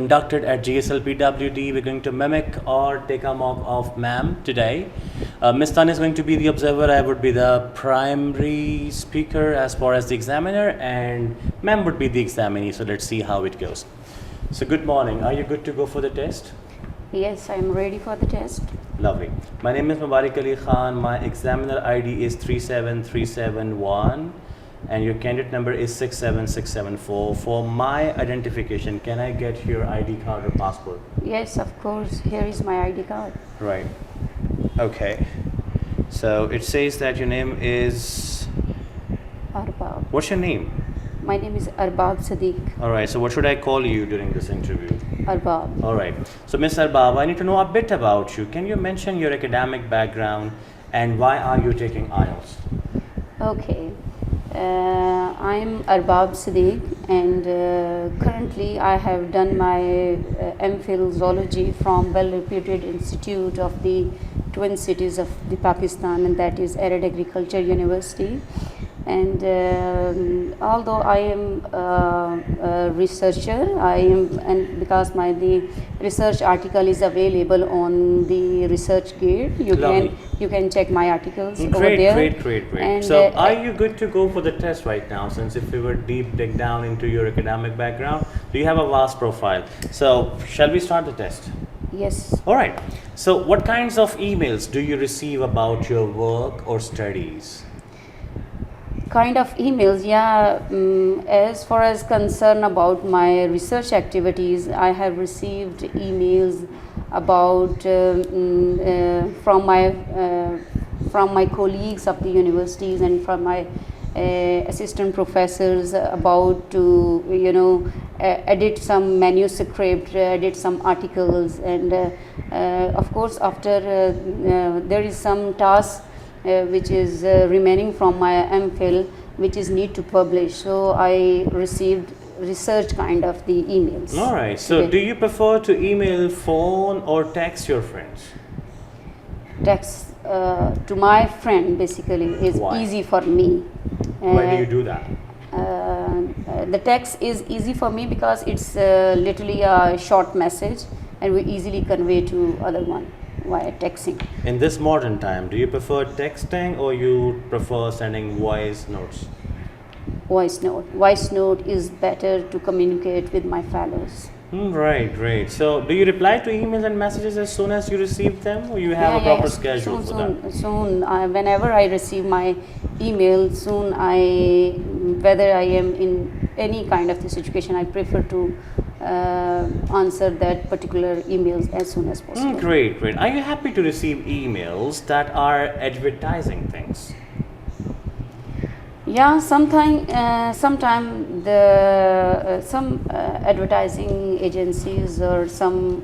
inducted at GSL PWD. We're going to mimic or take a mock of ma'am today. Miss Tan is going to be the observer. I would be the primary speaker as far as the examiner, and ma'am would be the examinee. So let's see how it goes. So good morning. Are you good to go for the test? Yes, I'm ready for the test. Lovely. My name is Mubarak Ali Khan. My examiner ID is 37371 and your candidate number is 67674. For my identification, can I get your ID card or passport? Yes, of course. Here is my ID card. Right. Okay. So it says that your name is... Arbab. What's your name? My name is Arbab Sadiq. All right. So what should I call you during this interview? Arbab. All right. So Miss Arbab, I need to know a bit about you. Can you mention your academic background and why are you taking IELTS? Okay. I'm Arbab Sadiq, and currently I have done my MPhil Zoology from well-reputed institute of the twin cities of the Pakistan, and that is Arid Agriculture University. And although I am a researcher, and because the research article is available on the ResearchGate, you can check my articles over there. Great. And so are you good to go for the test right now? Since if we were dig down into your academic background, do you have a vast profile? So shall we start the test? Yes. All right. So what kinds of emails do you receive about your work or studies? Kind of emails, yeah. As far as concern about my research activities, I have received emails about from my colleagues of the universities and from my assistant professors about to edit some manuscript, edit some articles, and of course after there is some task which is remaining from my MPhil, which is need to publish. So I received research kind of the emails. All right. So do you prefer to email, phone, or text your friends? Text to my friend basically is Why? easy for me. Why do you do that? The text is easy for me because it's literally a short message, and we easily convey to other one via texting. In this modern time, do you prefer texting or you prefer sending voice notes? Voice note. Voice note is better to communicate with my fellows. Right. So do you reply to emails and messages as soon as you receive them, or you have a proper schedule for that? Soon. Whenever I receive my email, whether I am in any kind of the situation, I prefer to answer that particular emails as soon as possible. Great. Are you happy to receive emails that are advertising things? Yeah, sometime some advertising agencies or some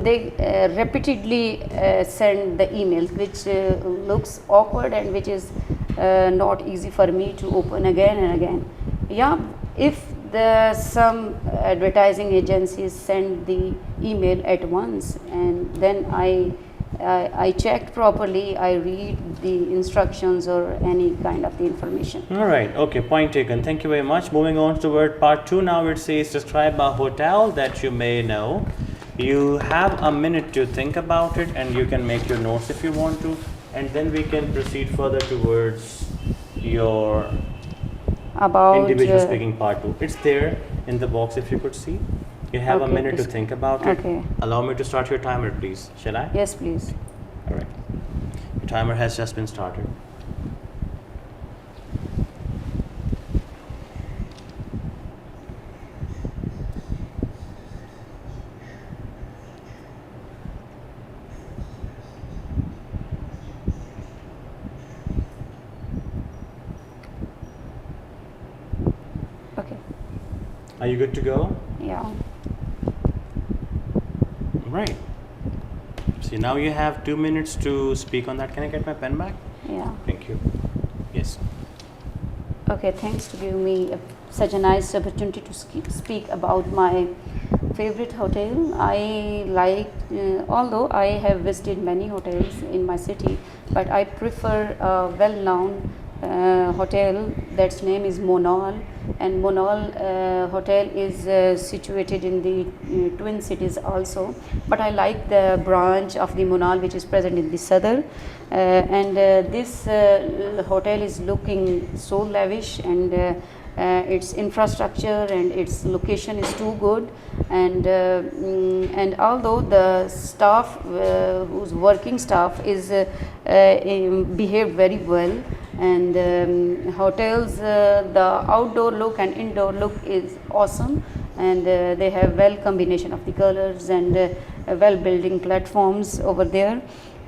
they repeatedly send the emails, which looks awkward and which is not easy for me to open again and again. Yeah, if some advertising agencies send the email at once, and then I checked properly, I read the instructions or any kind of the information. All right, okay, point taken. Thank you very much. Moving on to word part 2 now. It says describe a hotel that you may know. You have a minute to think about it, and you can make your notes if you want to, and then we can proceed further towards your individual speaking part 2. It's there in the box if you could see. You have a minute to think about it. Okay. Allow me to start your timer, please. Shall I? Yes, please. All right. Your timer has just been started. Okay. Are you good to go? Yeah. Right. See, now you have 2 minutes to speak on that. Can I get my pen back? Yeah. Thank you. Yes. Okay, thanks to give me such a nice opportunity to speak about my favorite hotel. I like, although I have visited many hotels in my city, but I prefer a well-known hotel that's name is Monal, and Munal hotel is situated in the Twin Cities also, but I like the branch of the Munal which is present in the southern, and this hotel is looking so lavish, and its infrastructure and its location is too good, and although the staff whose working staff is behaved very well, and hotels the outdoor look and indoor look is awesome, and they have well combination of the colors and well building platforms over there,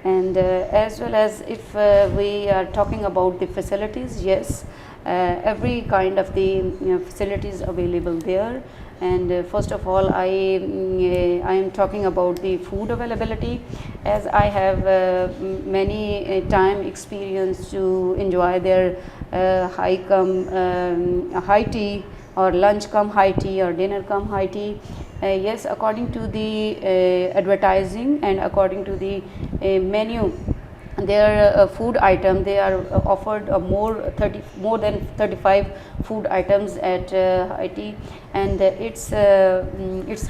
and as well as if we are talking about the facilities, yes, every kind of the facilities available there, and first of all I am talking about the food availability, as I have many time experience to enjoy their high tea or lunch come high tea or dinner come high tea. Yes, according to the advertising and according to the menu, their food item, they are offered more than 35 food items at high tea, and it's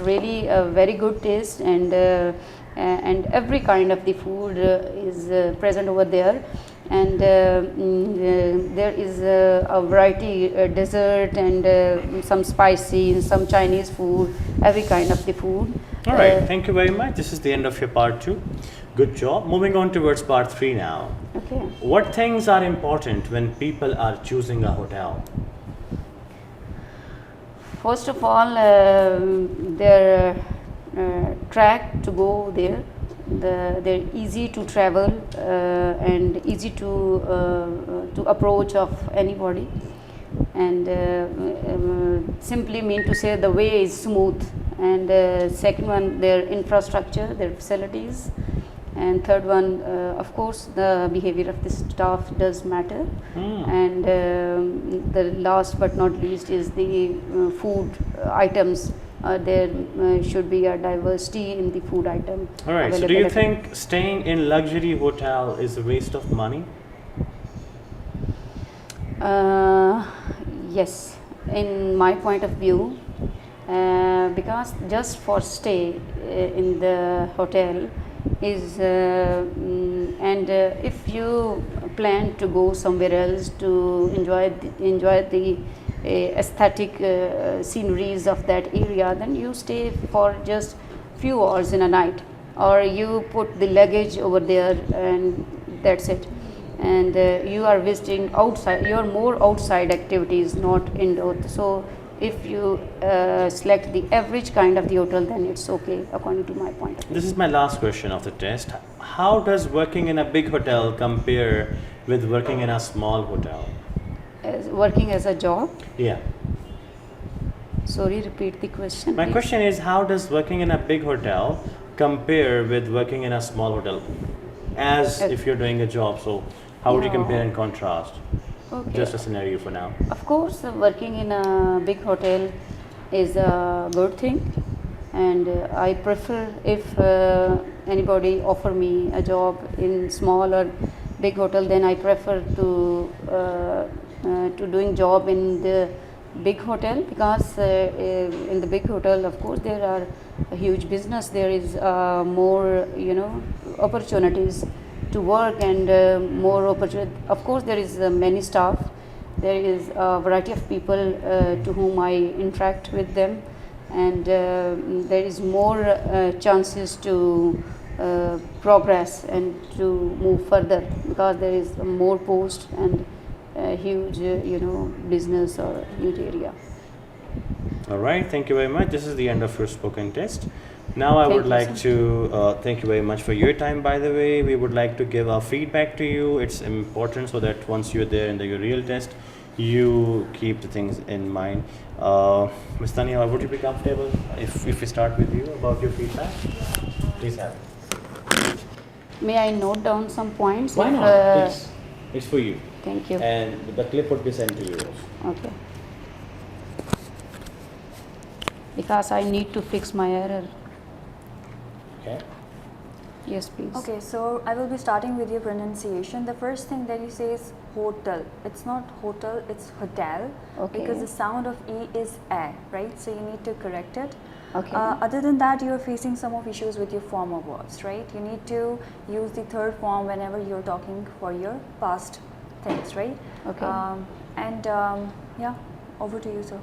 really a very good taste, and every kind of the food is present over there, and there is a variety dessert and some spicy, some Chinese food, every kind of the food. All right, thank you very much. This is the end of your part 2. Good job. Moving on towards part 3 now. Okay. What things are important when people are choosing a hotel? First of all, their track to go there, they're easy to travel and easy to approach of anybody, and simply mean to say the way is smooth, and second one, their infrastructure, their facilities, and third one, of course, the behavior of the staff does matter, and the last but not least is the food items. There should be a diversity in the food item. All right, so do you think staying in luxury hotel is a waste of money? Yes, in my point of view, because just for stay in the hotel is and if you plan to go somewhere else to enjoy the aesthetic sceneries of that area, then you stay for just few hours in a night, or you put the luggage over there and that's it, and you are visiting outside, you are more outside activities, not indoor. So if you select the average kind of the hotel, then it's okay according to my point of view. This is my last question of the test. How does working in a big hotel compare with working in a small hotel? Working as a job? Yeah. Sorry, repeat the question. My please. question is, how does working in a big hotel compare with working in a small hotel? As if you're doing a job, so how would you compare and contrast? Okay. Just a scenario for now. Of course, working in a big hotel is a good thing, and I prefer if anybody offer me a job in small or big hotel, then I prefer to doing job in the big hotel, because in the big hotel, of course, there are a huge business, there is more opportunities to work, and more opportunity. Of course, there is many staff, there is a variety of people to whom I interact with them, and there is more chances to progress and to move further, because there is more post and huge business or huge area. All right, thank you very much. This is the end of your spoken test. Now I would like to thank you very much for your time. By the way, we would like to give our feedback to you. It's important so that once you're there in your real test, you keep the things in mind. Ms. Tanya, would you be comfortable if we start with you about your feedback? Please have it. May I note down some points? Why not? It's for you. Thank you. And the clip would be sent to you. Okay. Because I need to fix my error. Okay. Yes, please. Okay, so I will be starting with your pronunciation. The first thing that you say is hotel. It's not hotel, it's hotel. Okay. Because the sound of E is A, right? So you need to correct it. Okay. Other than that, you are facing some of issues with your form of verbs, right? You need to use the third form whenever you're talking for your past things, right? Okay. Yeah, over to you, sir.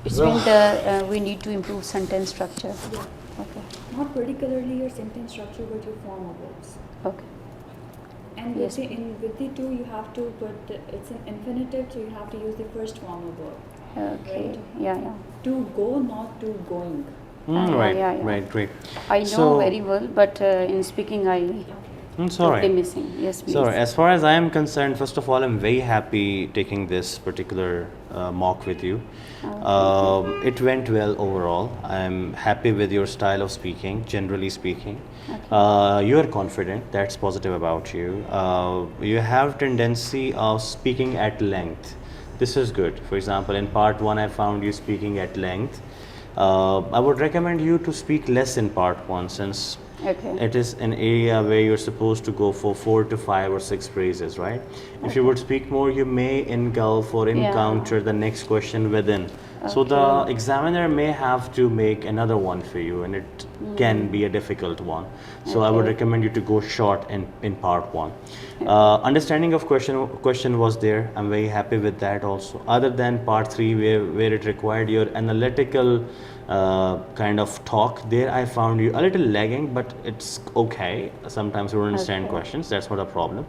It's mean the we need to improve sentence structure. Yeah. Okay. Not particularly your sentence structure, but your form of verbs. Okay. And Yes. with the two, you have to put it's an infinitive, so you have to use the first form of verb. Okay. Right. Yeah, yeah. To go, not to going. Right, yeah, yeah. right, great. I know So- very well, but in speaking, I Sorry. totally missing. Yes, please. So, as far as I am concerned, first of all, I'm very happy taking this particular mock with you. It went well overall. I'm happy with your style of speaking, generally speaking. You are confident, that's positive about you. You have tendency of speaking at length. This is good. For example, in part 1, I found you speaking at length. I would recommend you to speak less in part 1 since Okay. it is an area where you're supposed to go for 4 to 5 or 6 phrases, right? If you would speak more, you may engulf or encounter the next question within. So the examiner may have to make another one for you, and it can be a difficult one. So I would recommend you to go short in part 1. Understanding of question was there. I'm very happy with that also. Other than part 3 where it required your analytical kind of talk, there I found you a little lagging, but it's okay. Sometimes you don't understand questions, that's not a problem.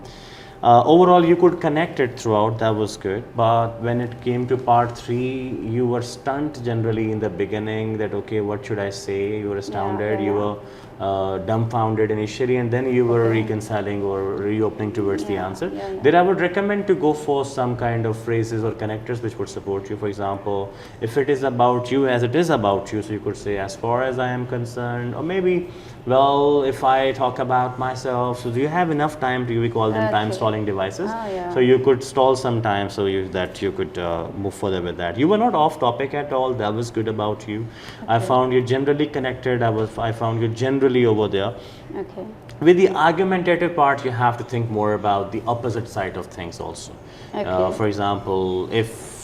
Overall, you could connect it throughout, that was good. But when it came to part 3, you were stunned generally in the beginning that, okay, what should I say? You were astounded, you were dumbfounded initially, and then you were reconciling or reopening towards the answer. There I would recommend to go for some kind of phrases or connectors which would support you. For example, if it is about you as it is about you, so you could say, as far as I am concerned, or maybe, well, if I talk about myself. So do you have enough time to, we call them time stalling devices? So you could stall some time so that you could move further with that. You were not off topic at all, that was good about you. I found you generally connected, I found you generally over there. Okay. With the argumentative part, you have to think more about the opposite side of things also. For example, if,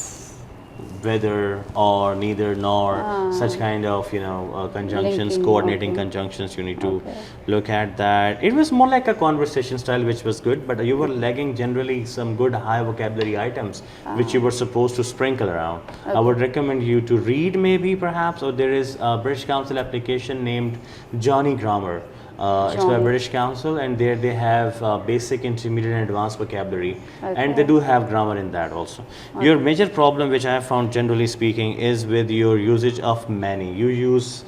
whether, or, neither, nor, such kind of conjunctions, Linking, coordinating conjunctions, you need to look at that. It was more like a conversation style, which was good, but you were lagging generally some good high vocabulary items which you were supposed to sprinkle around. I would recommend you to read maybe perhaps, or there is a British Council application named Johnny Grammar. It's by British Council, and there they have basic, intermediate, and advanced vocabulary, and they do have grammar in that also. Your major problem, which I have found generally speaking, is with your usage of many. You use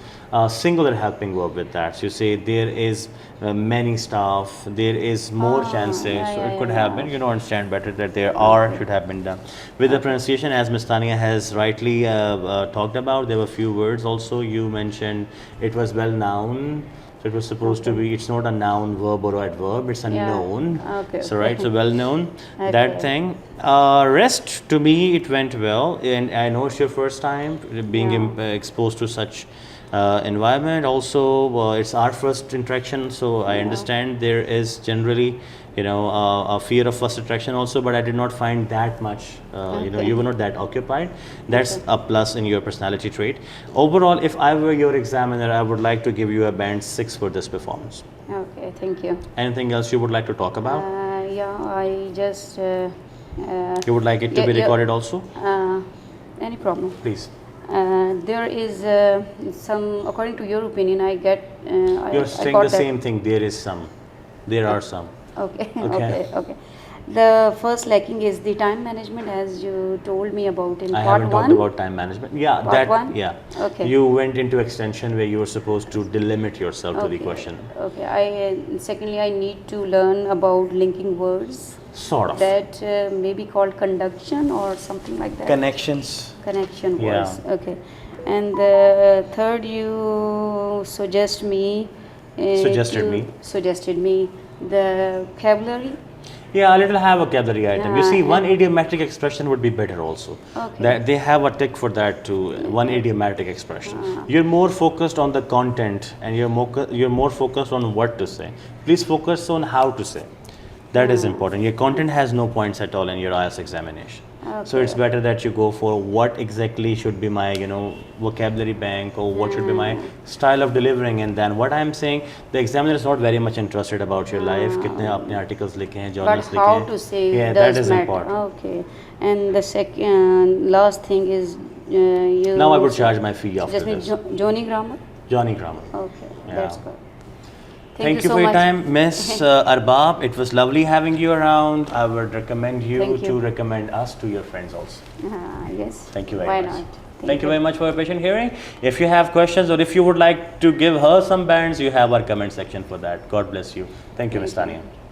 singular helping verb with that. So you say there is many staff, there is more chances. So it could have been, you know, understand better that there are should have been done. With the pronunciation, as Ms. Tania has rightly talked about, there were few words also. You mentioned it was well known. It was supposed to be, it's not a noun, verb, or adverb, it's a noun. So right, so well known, that thing. Rest, to me, it went well, and I know it's your first time being exposed to such environment. Also, it's our first interaction, so I understand there is generally, a fear of first attraction also, but I did not find that much, you were not that occupied. That's a plus in your personality trait. Overall, if I were your examiner, I would like to give you a band 6 for this performance. Okay, thank you. Anything else you would like to talk about? I just... you would like it to be recorded also? Any problem? Please. There is some, according to your opinion, I get... You're saying the same thing, there is some. There are some. Okay, okay. The first lacking is the time management, as you told me about in I part 1. haven't talked about time management. Yeah, Part one? Yeah. Okay. You went into extension where you were supposed to delimit yourself to the question. Okay. Secondly, I need to learn about linking words. Sort of. That may be called conjunction or something like that. Connections. Connection Yeah. words. Okay. And the third, you suggested me the vocabulary. Yeah, a little have vocabulary item. You Yeah, see, one and- idiomatic expression would be better also. Okay. That they have a tick for that too. One idiomatic expression. You're more focused on the content, and you're more focused on what to say. Please focus on how to say. That is important. Your content has no points at all in your IELTS examination. So it's better that you go for what exactly should be my, vocabulary bank, or what should be my style of delivering, and then what I'm saying. The examiner is not very much interested about your life. कितने आपने articles लिखे हैं, But journals लिखे how हैं. to say Yeah, does that is matter. important. Okay. And the second last thing is you. Now I would charge my fee after Just mean this. Johnny grammar. Johnny Grammar. Okay, Yeah. that's good. Thank you so for your much. time, Miss Arbab. It was lovely having you around. I would recommend you Thank you. to recommend us to your friends also. Yes. Thank you very Why much. not? Thank you very much for your patient hearing. If you have questions, or if you would like to give her some bands, you have our comment section for that. God bless you. Thank you, Miss Thank you. Tania.